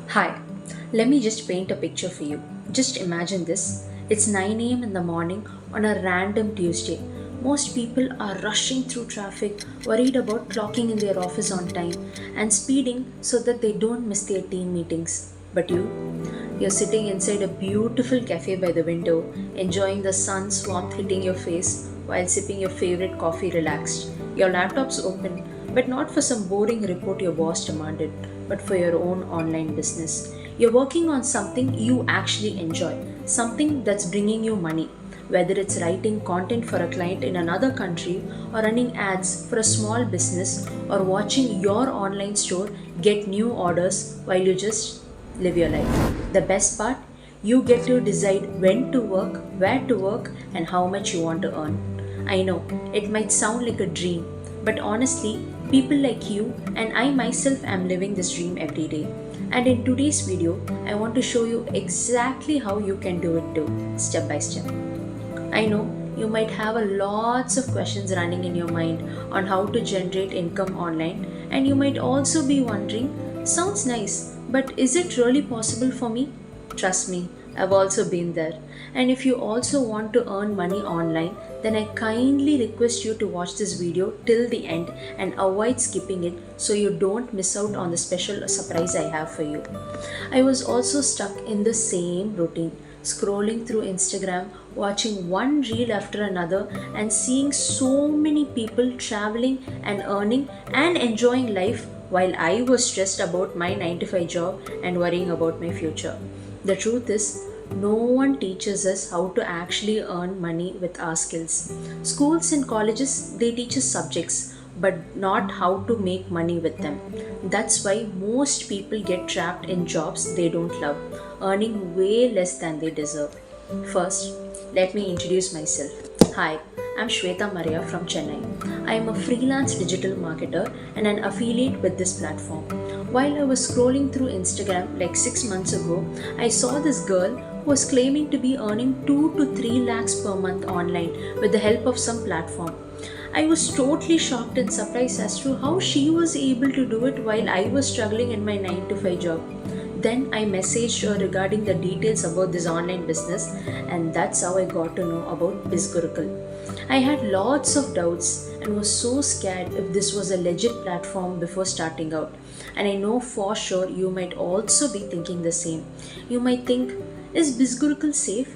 Hi, let me just paint a picture for you. Just imagine this. It's 9 a.m. in the morning on a random Tuesday. Most people are rushing through traffic, worried about clocking in their office on time and speeding so that they don't miss their team meetings. But you're sitting inside a beautiful cafe by the window, enjoying the sun's warmth hitting your face while sipping your favorite coffee relaxed. Your laptop's open, but not for some boring report your boss demanded, but for your own online business. You're working on something you actually enjoy, something that's bringing you money. Whether it's writing content for a client in another country, or running ads for a small business, or watching your online store get new orders while you just live your life. The best part, you get to decide when to work, where to work, and how much you want to earn. I know it might sound like a dream, but honestly, people like you and I myself am living this dream every day. And in today's video, I want to show you exactly how you can do it too, step by step. I know you might have a lots of questions running in your mind on how to generate income online, and you might also be wondering, sounds nice, but is it really possible for me? Trust me, I've also been there. And if you also want to earn money online, then I kindly request you to watch this video till the end and avoid skipping it so you don't miss out on the special surprise I have for you. I was also stuck in the same routine, scrolling through Instagram, watching one reel after another, and seeing so many people traveling and earning and enjoying life while I was stressed about my 9 to 5 job and worrying about my future. The truth is, no one teaches us how to actually earn money with our skills. Schools and colleges, they teach us subjects, but not how to make money with them. That's why most people get trapped in jobs they don't love, earning way less than they deserve. First, let me introduce myself. Hi, I'm Shweta Maria from Chennai. I am a freelance digital marketer and an affiliate with this platform. While I was scrolling through Instagram like 6 months ago, I saw this girl who was claiming to be earning 2 to 3 lakhs per month online with the help of some platform. I was totally shocked and surprised as to how she was able to do it while I was struggling in my 9 to 5 job. Then I messaged her regarding the details about this online business, and that's how I got to know about BizGurukul. I had lots of doubts and was so scared if this was a legit platform before starting out. And I know for sure you might also be thinking the same. You might think, is BizGurukul safe?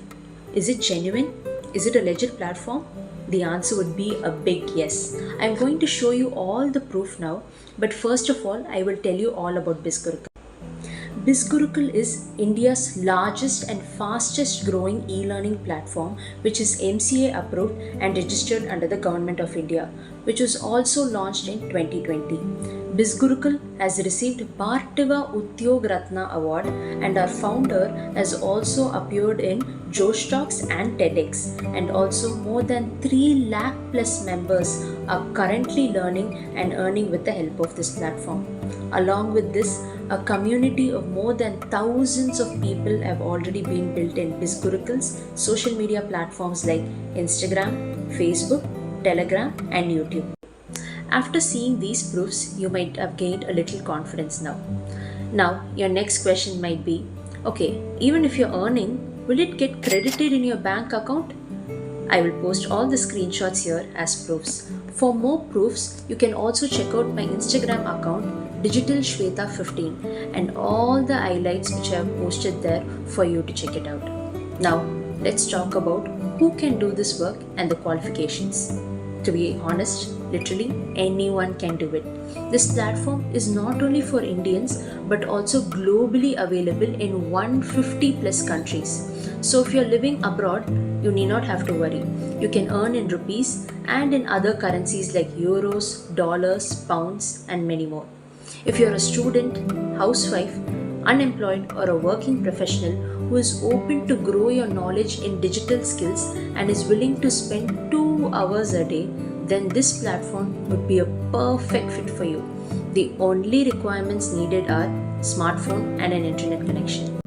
Is it genuine? Is it a legit platform? The answer would be a big yes. I'm going to show you all the proof now, but first of all, I will tell you all about BizGurukul. BizGurukul is India's largest and fastest growing e-learning platform, which is MCA approved and registered under the Government of India, which was also launched in 2020. BizGurukul has received Parthiva Udyog Ratna Award, and our founder has also appeared in Josh Talks and TEDx, and also more than 3 lakh plus members are currently learning and earning with the help of this platform. Along with this, a community of more than thousands of people have already been built in BizGurukul's social media platforms like Instagram, Facebook, Telegram, and YouTube. After seeing these proofs, you might have gained a little confidence now. Now, your next question might be, okay, even if you're earning, will it get credited in your bank account? I will post all the screenshots here as proofs. For more proofs, you can also check out my Instagram account Digital Shweta 15 and all the highlights which I have posted there for you to check it out. Now, let's talk about who can do this work and the qualifications. To be honest, literally anyone can do it. This platform is not only for Indians but also globally available in 150 plus countries. So if you're living abroad, you need not have to worry. You can earn in rupees and in other currencies like euros, dollars, pounds, and many more. If you're a student, housewife, unemployed, or a working professional who is open to grow your knowledge in digital skills and is willing to spend 2 hours a day, then this platform would be a perfect fit for you. The only requirements needed are smartphone and an internet connection.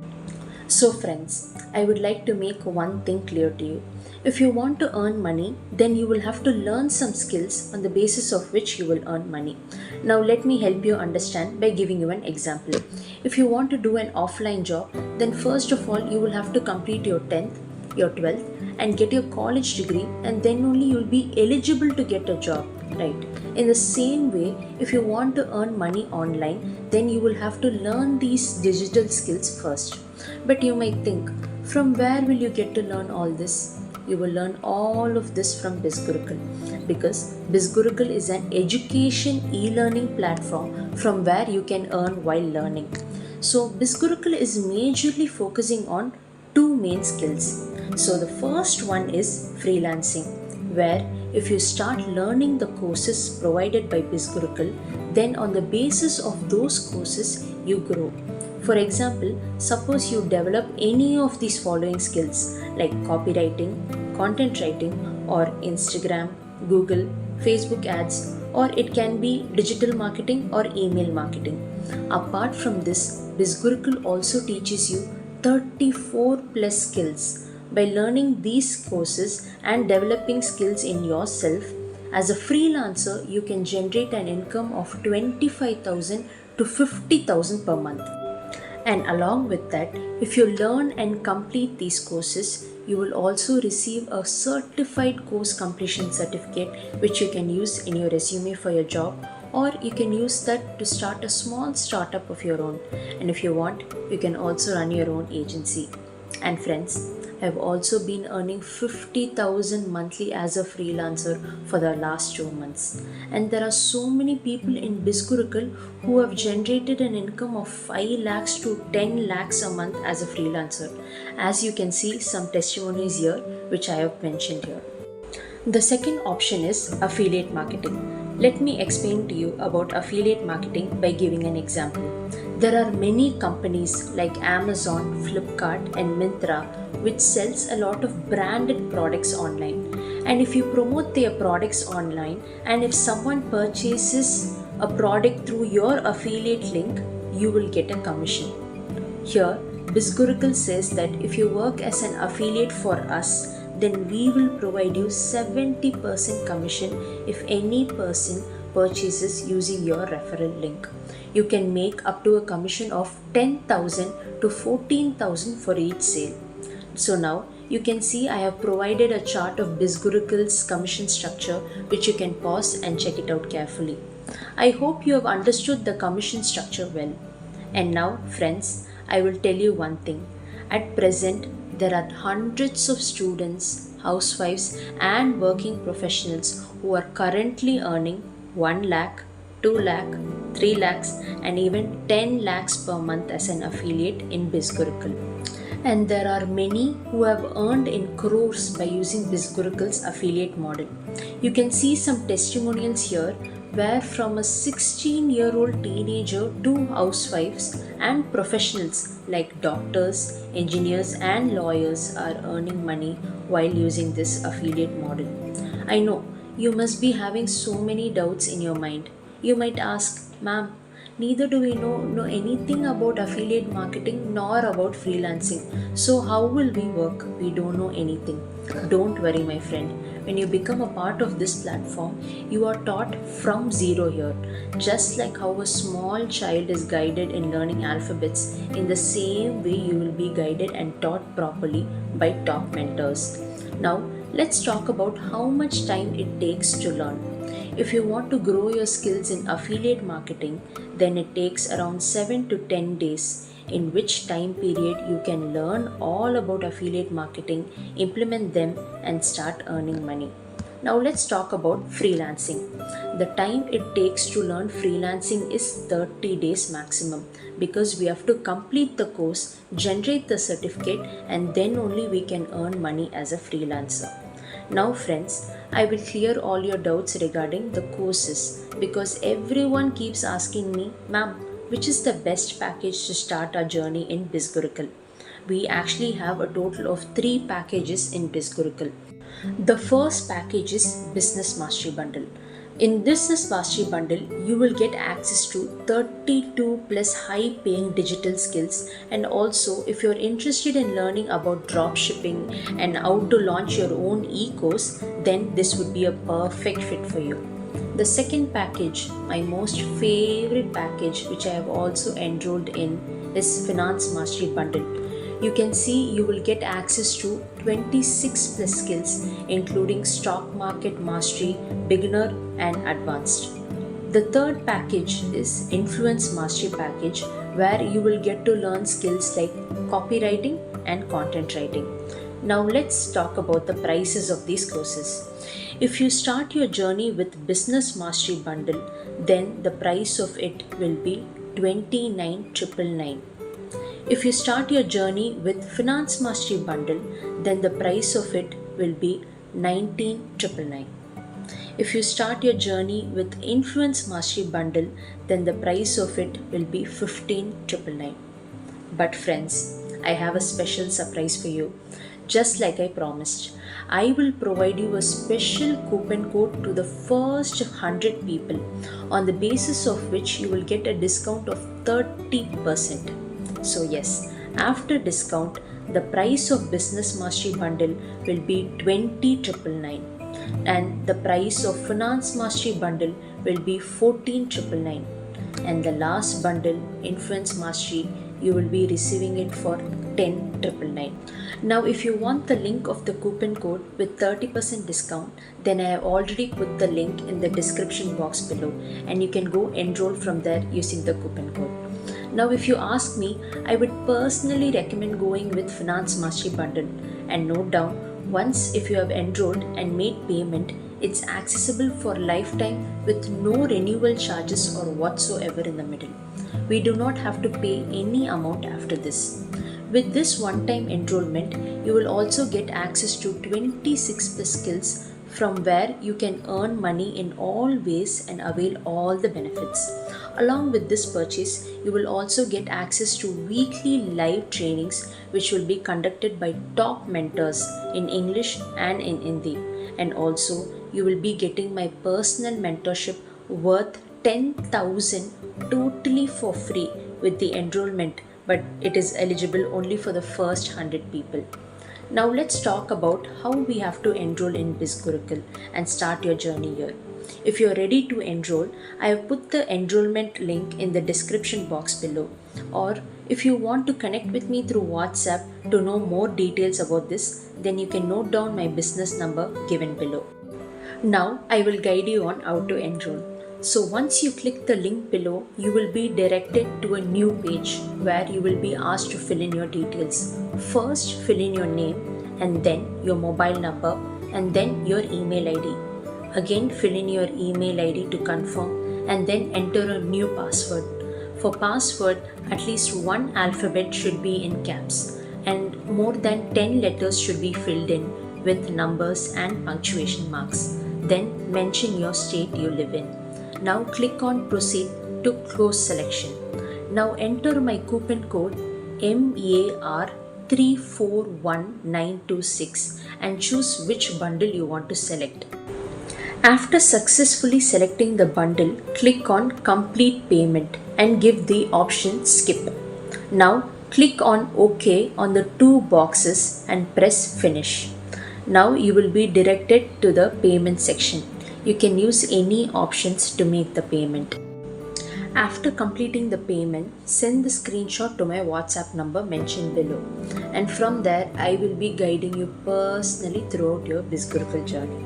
So friends, I would like to make one thing clear to you. If you want to earn money, then you will have to learn some skills on the basis of which you will earn money. Now, let me help you understand by giving you an example. If you want to do an offline job, then first of all, you will have to complete your 10th, your 12th, and get your college degree, and then only you will be eligible to get a job, right? In the same way, if you want to earn money online, then you will have to learn these digital skills first. But you might think, from where will you get to learn all this? You will learn all of this from BizGurukul, because BizGurukul is an education e-learning platform from where you can earn while learning. So BizGurukul is majorly focusing on two main skills. So the first one is freelancing, where if you start learning the courses provided by BizGurukul, then on the basis of those courses you grow. For example, suppose you develop any of these following skills like copywriting, content writing, or Instagram, Google, Facebook ads, or it can be digital marketing or email marketing. Apart from this, BizGurukul also teaches you 34 plus skills. By learning these courses and developing skills in yourself, as a freelancer, you can generate an income of 25,000 to 50,000 per month. And along with that, if you learn and complete these courses, you will also receive a certified course completion certificate which you can use in your resume for your job, or you can use that to start a small startup of your own. And if you want, you can also run your own agency. And friends, I've also been earning 50,000 monthly as a freelancer for the last 2 months. And there are so many people in BizGurukul who have generated an income of 5 lakhs to 10 lakhs a month as a freelancer. As you can see some testimonies here which I have mentioned here. The second option is affiliate marketing. Let me explain to you about affiliate marketing by giving an example. There are many companies like Amazon, Flipkart, and Myntra which sells a lot of branded products online. And if you promote their products online, and if someone purchases a product through your affiliate link, you will get a commission. Here, BizGurukul says that if you work as an affiliate for us, then we will provide you 70% commission if any person purchases using your referral link. You can make up to a commission of 10,000 to 14,000 for each sale. So now you can see I have provided a chart of BizGurukul's commission structure which you can pause and check it out carefully. I hope you have understood the commission structure well. And now friends, I will tell you one thing. At present, there are hundreds of students, housewives, and working professionals who are currently earning 1 lakh, 2 lakh, 3 lakhs, and even 10 lakhs per month as an affiliate in BizGurukul. And there are many who have earned in crores by using BizGurukul's affiliate model. You can see some testimonials here where from a 16-year-old teenager to housewives and professionals like doctors, engineers, and lawyers are earning money while using this affiliate model. I know you must be having so many doubts in your mind. You might ask, ma'am, neither do we know anything about affiliate marketing nor about freelancing. So how will we work? We don't know anything. Don't worry, my friend. When you become a part of this platform, you are taught from zero here. Just like how a small child is guided in learning alphabets, in the same way you will be guided and taught properly by top mentors. Now, let's talk about how much time it takes to learn. If you want to grow your skills in affiliate marketing, then it takes around 7 to 10 days, in which time period you can learn all about affiliate marketing, implement them, and start earning money. Now let's talk about freelancing. The time it takes to learn freelancing is 30 days maximum, because we have to complete the course, generate the certificate, and then only we can earn money as a freelancer. Now friends, I will clear all your doubts regarding the courses, because everyone keeps asking me, ma'am, which is the best package to start our journey in BizGurukul? We actually have a total of 3 packages in BizGurukul. The first package is Business Mastery Bundle. In Business Mastery Bundle, you will get access to 32 plus high paying digital skills. And also, if you're interested in learning about drop shipping and how to launch your own e-course, then this would be a perfect fit for you. The second package, my most favorite package, which I have also enrolled in, is Finance Mastery Bundle. You can see you will get access to 26 plus skills, including stock market mastery, beginner and advanced. The third package is Influence Mastery Package, where you will get to learn skills like copywriting and content writing. Now let's talk about the prices of these courses. If you start your journey with Business Mastery Bundle, then the price of it will be 29,999. If you start your journey with Finance Mastery Bundle, then the price of it will be 19,999. If you start your journey with Influence Mastery Bundle, then the price of it will be 15,999. But friends, I have a special surprise for you. Just like I promised, I will provide you a special coupon code to the first 100 people, on the basis of which you will get a discount of 30%. So yes, after discount, the price of Business Mastery Bundle will be 20,999 and the price of Finance Mastery Bundle will be 14,999, and the last bundle, Influence Mastery, you will be receiving it for 10,999. Now if you want the link of the coupon code with 30% discount, then I have already put the link in the description box below, and you can go enroll from there using the coupon code. Now if you ask me, I would personally recommend going with Finance Mastery Bundle, and note down, once if you have enrolled and made payment, it's accessible for lifetime with no renewal charges or whatsoever in the middle. We do not have to pay any amount after this. With this one-time enrollment, you will also get access to 26 plus skills, from where you can earn money in all ways and avail all the benefits. Along with this purchase, you will also get access to weekly live trainings which will be conducted by top mentors in English and in Hindi. And also, you will be getting my personal mentorship worth 10,000 totally for free with the enrollment, but it is eligible only for the first 100 people. Now let's talk about how we have to enroll in BizGurukul and start your journey here. If you are ready to enroll, I have put the enrollment link in the description box below. Or if you want to connect with me through WhatsApp to know more details about this, then you can note down my business number given below. Now I will guide you on how to enroll. So once you click the link below, you will be directed to a new page where you will be asked to fill in your details. First, fill in your name, and then your mobile number, and then your email ID. Again, fill in your email ID to confirm, and then enter a new password. For password, at least one alphabet should be in caps, and more than 10 letters should be filled in with numbers and punctuation marks. Then mention your state you live in. Now click on Proceed to close selection. Now enter my coupon code MAR341926 and choose which bundle you want to select. After successfully selecting the bundle, click on Complete Payment and give the option Skip. Now click on OK on the two boxes and press Finish. Now you will be directed to the payment section. You can use any options to make the payment. After completing the payment, send the screenshot to my WhatsApp number mentioned below, and from there I will be guiding you personally throughout your BizGurukul journey.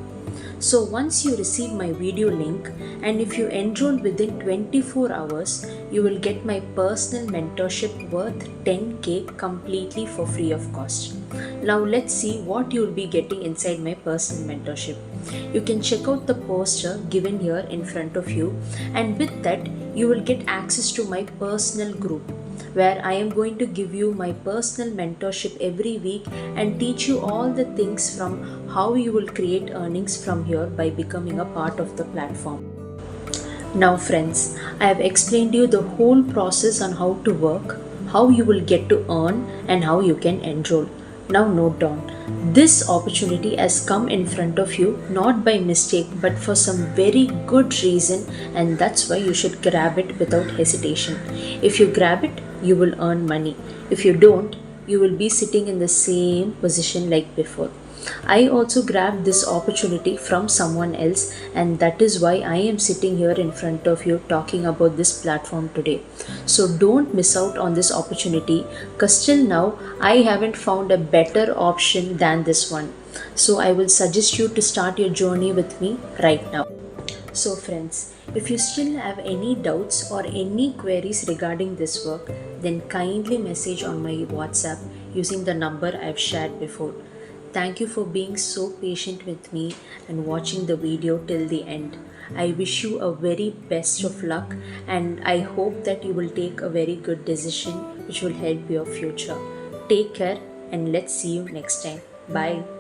So once you receive my video link, and if you enroll within 24 hours, you will get my personal mentorship worth 10k completely for free of cost. Now let's see what you will be getting inside my personal mentorship. You can check out the poster given here in front of you, and with that you will get access to my personal group, where I am going to give you my personal mentorship every week and teach you all the things from how you will create earnings from here by becoming a part of the platform. Now friends, I have explained you the whole process on how to work, how you will get to earn, and how you can enroll. Now note down, this opportunity has come in front of you not by mistake but for some very good reason, and that's why you should grab it without hesitation. If you grab it, you will earn money. If you don't, you will be sitting in the same position like before. I also grabbed this opportunity from someone else, and that is why I am sitting here in front of you talking about this platform today. So don't miss out on this opportunity because till now I haven't found a better option than this one. So I will suggest you to start your journey with me right now. So, friends, if you still have any doubts or any queries regarding this work, then kindly message on my WhatsApp using the number I've shared before. Thank you for being so patient with me and watching the video till the end. I wish you a very best of luck, and I hope that you will take a very good decision which will help your future. Take care and let's see you next time. Bye.